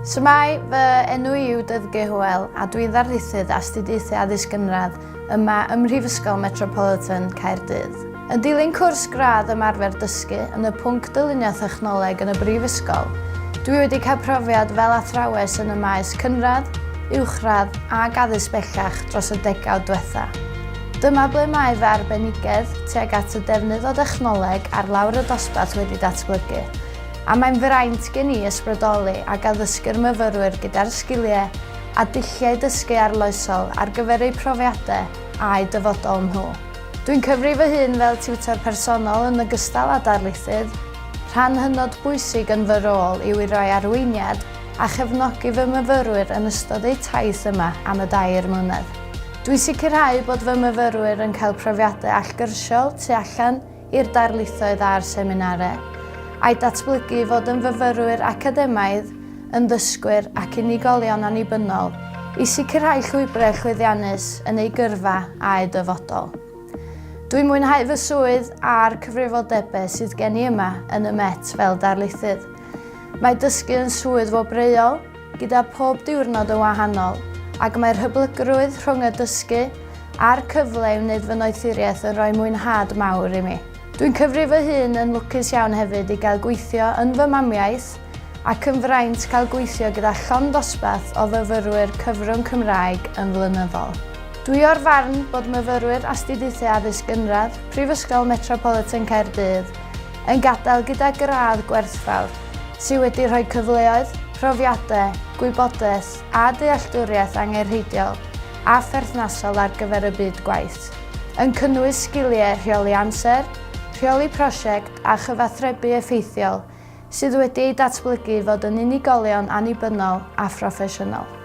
Symai fy enw yw Dyddgu Hywel a dwi'n darlithydd Astudiaethau Addysg Gynradd yma ym Mhrifysgol Metropolitan Caerdydd. Yn dilyn cwrs gradd ymarfer dysgu yn y pwnc dylunio thechnoleg yn y Brifysgol, dwi wedi cael profiad fel athrawes yn y maes cynradd, uwchradd ac addysg bellach dros y degawd diwetha. Dyma ble mae fy arbenigedd tuag at y defnydd o dechnoleg ar lawr y dosbarth wedi datblygu, a mae'n fraint gen i ysbrydoli ac addysgu'r myfyrwyr gyda'r sgiliau a dulliau dysgu arloesol ar gyfer eu profiadau a'u dyfodol nhw. Dwi'n cyfri fy hun fel tiwtor personol yn ogystal â darlithydd. Rhan hynod bwysig yn fy rôl yw i roi arweiniad a chefnogi fy myfyrwyr yn ystod eu taith yma am y 2 mlynedd. Dwi'n sicrhau bod fy myfyrwyr yn cael profiadau allgyrsiol tu allan i'r darlithoedd a'r seminarau, a'i datblygu fod yn fyfyrwyr academaidd, yn ddysgwyr ac unigolion annibynnol i sicrhau llwybrau llwyddiannus yn ei gyrfa a'u dyfodol. Dwi'n mwynhau fy swydd a'r cyfrifoldebau sydd gen i yma yn y Met fel darlithydd. Mae dysgu yn swydd fobreol, gyda pob diwrnod yn wahanol, ac mae'r hyblygrwydd rhwng y dysgu a'r cyfle i wneud fy noethuriaeth yn rhoi mwynhad mawr i mi. Dwi'n cyfri fy hun yn lwcus iawn hefyd i gael gweithio yn fy mamiaeth ac yn fraint cael gweithio gyda llond dosbarth o fyfyrwyr cyfrwng Cymraeg yn flynyddol. Dwi o'r farn bod myfyrwyr Astudiaethau Addysg Gynradd, Mhrifysgol Metropolitan Caerdydd yn gadael gyda gradd gwerthfawr sydd wedi rhoi cyfleoedd, profiadau, gwybodaeth a dealltwriaeth angenrheidiol a pherthnasol ar gyfer y byd gwaith, yn cynnwys sgiliau rheoli amser, rheoli prosiect a chyfathrebu effeithiol sydd wedi ei datblygu fod yn unigolion annibynnol a phroffesiynol.